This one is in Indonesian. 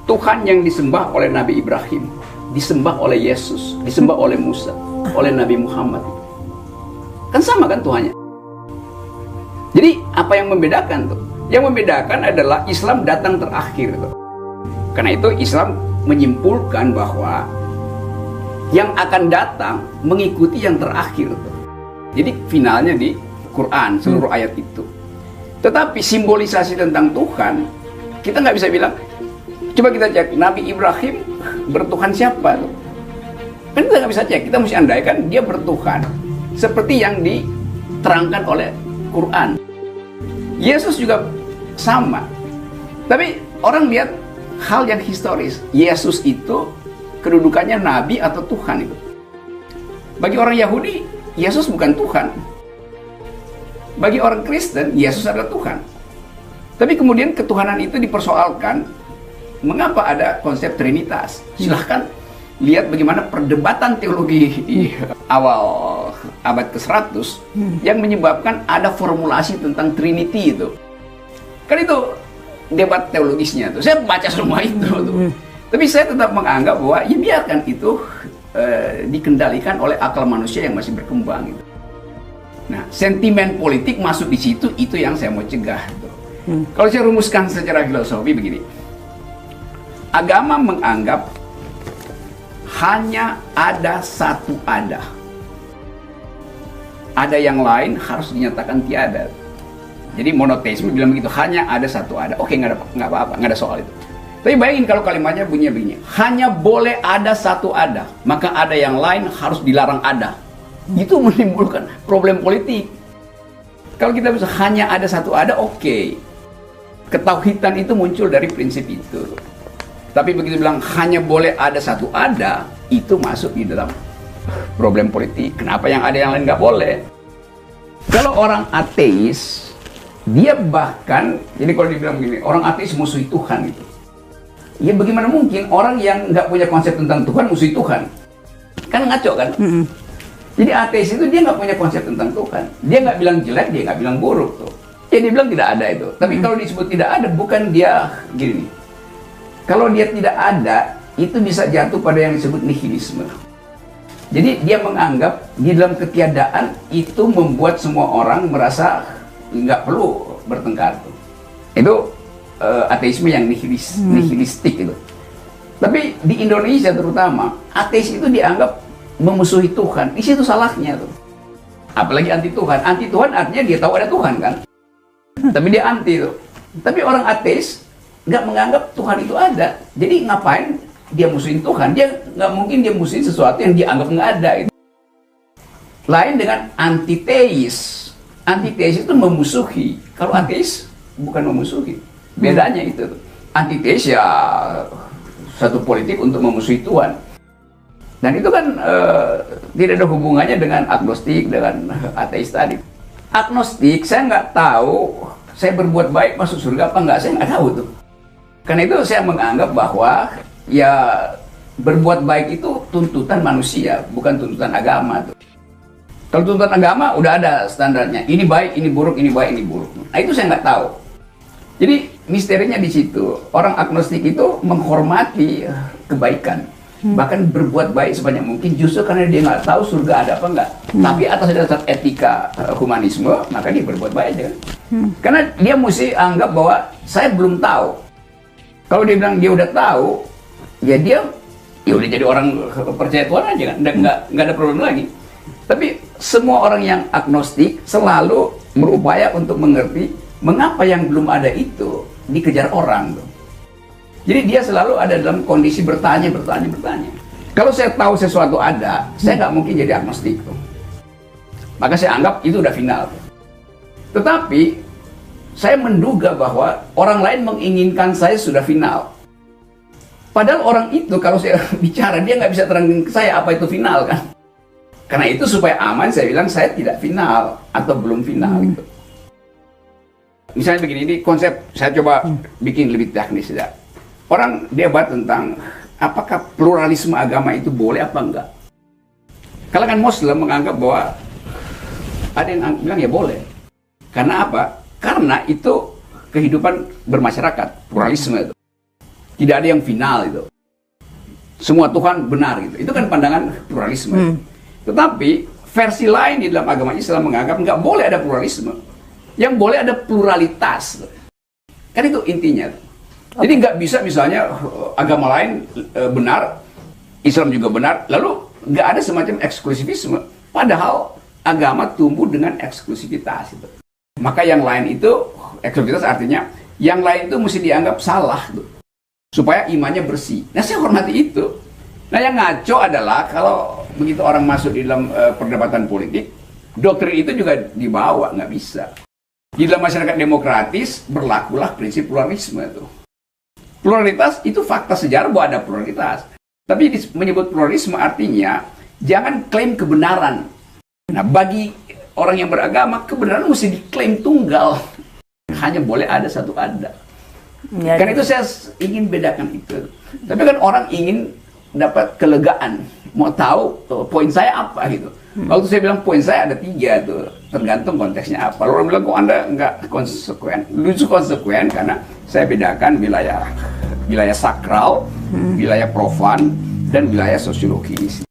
Tuhan yang disembah oleh Nabi Ibrahim, disembah oleh Yesus, disembah oleh Musa, oleh Nabi Muhammad. Kan sama kan Tuhannya? Jadi apa yang membedakan tuh? Yang membedakan adalah Islam datang terakhir tuh. Karena itu Islam menyimpulkan bahwa yang akan datang mengikuti yang terakhir tuh. Jadi finalnya di Quran, seluruh ayat itu. Tetapi simbolisasi tentang Tuhan, kita nggak bisa bilang, coba kita cek, Nabi Ibrahim bertuhan siapa tuh? Kan kita nggak bisa cek, kita mesti andaikan dia bertuhan seperti yang diterangkan oleh Quran. Yesus juga sama. Tapi orang lihat hal yang historis. Yesus itu kedudukannya Nabi atau Tuhan itu. Bagi orang Yahudi, Yesus bukan Tuhan. Bagi orang Kristen, Yesus adalah Tuhan. Tapi kemudian ketuhanan itu dipersoalkan. Mengapa ada konsep Trinitas? Silahkan lihat bagaimana perdebatan teologi di awal abad ke-100 yang menyebabkan ada formulasi tentang Trinity itu. Kan itu debat teologisnya tuh. Saya baca semua itu tuh. Tapi saya tetap menganggap bahwa ya biarkan itu dikendalikan oleh akal manusia yang masih berkembang gitu. Nah, sentimen politik masuk di situ, itu yang saya mau cegah gitu. Kalau saya rumuskan secara filosofi begini. Agama menganggap hanya ada satu ada. Ada yang lain harus dinyatakan tiada. Jadi monoteisme bilang begitu, hanya ada satu ada. Oke, nggak apa-apa, nggak ada soal itu. Tapi bayangin kalau kalimatnya bunyinya begini, hanya boleh ada satu ada, maka ada yang lain harus dilarang ada. Itu menimbulkan problem politik. Kalau kita bisa hanya ada satu ada, oke. Ketauhidan itu muncul dari prinsip itu. Tapi begitu bilang hanya boleh ada satu ada, itu masuk di dalam problem politik. Kenapa yang ada yang lain nggak boleh? Kalau orang ateis, dia bahkan, jadi kalau dibilang begini, orang ateis musuhi Tuhan itu. Ya bagaimana mungkin orang yang nggak punya konsep tentang Tuhan musuhi Tuhan? Kan ngaco kan? Jadi ateis itu dia nggak punya konsep tentang Tuhan. Dia nggak bilang jelek, dia nggak bilang buruk tuh. Ya dia bilang tidak ada itu. Tapi kalau disebut tidak ada, bukan dia gini nih. Kalau dia tidak ada, itu bisa jatuh pada yang disebut nihilisme. Jadi dia menganggap di dalam ketiadaan itu membuat semua orang merasa nggak perlu bertengkar. Itu ateisme yang nihilistik itu. Tapi di Indonesia terutama, ateis itu dianggap memusuhi Tuhan. Di situ salahnya tuh. Apalagi anti Tuhan. Anti Tuhan artinya dia tahu ada Tuhan kan. Tapi dia anti tuh. Tapi orang ateis nggak menganggap Tuhan itu ada. Jadi ngapain dia musuhin Tuhan? Dia nggak mungkin dia musuhin sesuatu yang dia anggap nggak ada. Lain dengan antiteis. Antiteis itu memusuhi. Kalau ateis bukan memusuhi. Bedanya itu. Antiteis ya satu politik untuk memusuhi Tuhan. Dan itu kan tidak ada hubungannya dengan agnostik, dengan ateis tadi. Agnostik, saya nggak tahu saya berbuat baik masuk surga apa nggak, saya nggak tahu tuh. Karena itu saya menganggap bahwa ya berbuat baik itu tuntutan manusia, bukan tuntutan agama tuh. Kalau tuntutan agama udah ada standarnya, ini baik, ini buruk, ini baik, ini buruk. Nah itu saya nggak tahu. Jadi misterinya di situ. Orang agnostik itu menghormati kebaikan, bahkan berbuat baik sebanyak mungkin justru karena dia nggak tahu surga ada apa enggak. Tapi atas dasar etika humanisme, maka dia berbuat baik aja kan. Karena dia mesti anggap bahwa saya belum tahu. Kalau dia bilang dia udah tahu, ya dia udah jadi orang percaya Tuhan aja kan, nggak ada problem lagi. Tapi semua orang yang agnostik selalu berupaya untuk mengerti mengapa yang belum ada itu dikejar orang tuh. Jadi dia selalu ada dalam kondisi bertanya. Kalau saya tahu sesuatu ada, saya nggak mungkin jadi agnostik tuh. Maka saya anggap itu udah final. Tetapi saya menduga bahwa orang lain menginginkan saya sudah final. Padahal orang itu kalau saya bicara, dia nggak bisa terangin ke saya apa itu final kan. Karena itu supaya aman saya bilang saya tidak final atau belum final gitu. Misalnya begini, ini konsep saya coba bikin lebih teknis ya. Orang debat tentang apakah pluralisme agama itu boleh apa enggak. Kalangan Muslim menganggap bahwa ada yang bilang ya boleh. Karena apa? Karena itu kehidupan bermasyarakat, pluralisme itu. Tidak ada yang final itu. Semua Tuhan benar gitu. Itu kan pandangan pluralisme. Tetapi versi lain di dalam agama Islam menganggap nggak boleh ada pluralisme. Yang boleh ada pluralitas. Kan itu intinya. Jadi nggak bisa misalnya agama lain benar, Islam juga benar, lalu nggak ada semacam eksklusivisme. Padahal agama tumbuh dengan eksklusivitas. Gitu. Maka yang lain itu, eksklusivitas artinya yang lain itu mesti dianggap salah. Gitu. Supaya imannya bersih. Nah saya hormati itu. Nah yang ngaco adalah kalau begitu orang masuk di dalam perdebatan politik, doktrin itu juga dibawa, nggak bisa. Di dalam masyarakat demokratis berlakulah prinsip pluralisme itu. Pluralitas itu fakta sejarah bahwa ada pluralitas. Tapi menyebut pluralisme artinya jangan klaim kebenaran. Nah bagi orang yang beragama kebenaran mesti diklaim tunggal. Hanya boleh ada satu ada. Ya, karena itu saya ingin bedakan itu. Tapi kan orang ingin dapat kelegaan, mau tahu poin saya apa gitu. Waktu saya bilang poin saya ada 3 tuh, tergantung konteksnya apa. Lalu orang bilang kok Anda nggak konsekuen? Lucu konsekuen karena saya bedakan wilayah sakral, wilayah profan, dan wilayah sosiologis.